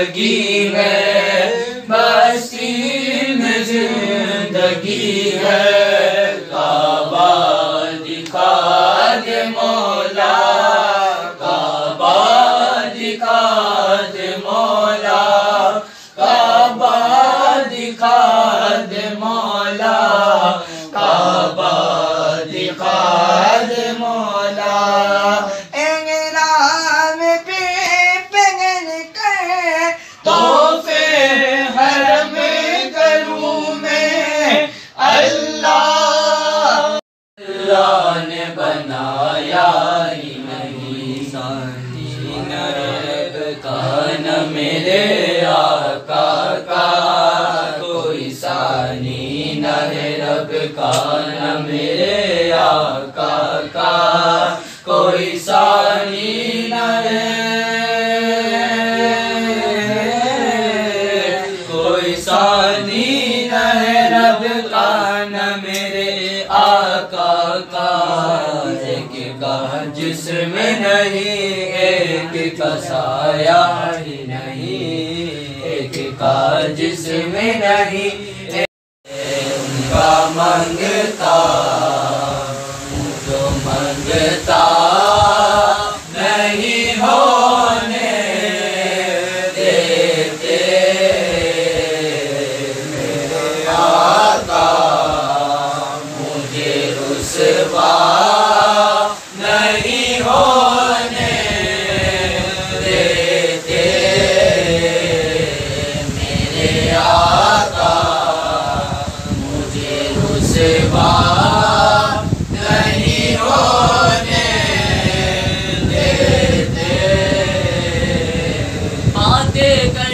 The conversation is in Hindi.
जिंदगी है, बस्ती में जिंदगी है। काबा दिखा दे मौला, काबा दिखा दे मौला, काबा दिखा दे मौला, काबा दिखा दे मौला। तोहफे हरम करूं में अल्लाह ने बनाया ही नहीं, रब का न मेरे आका का कोई सानी न है, रब का न मेरे आका का कोई सानी न है, कोई सानी न है, रब का न मेरे आका का। एक का जिस्म नहीं, एक का साया ही नहीं, एक का जिस्म नहीं, उनका मंगता जो मंगता नहीं होने देते, मेरे आका मुझे रुसवा नहीं होने देते, मेरे आका मुझे रुसवा नहीं होने देते। आते कर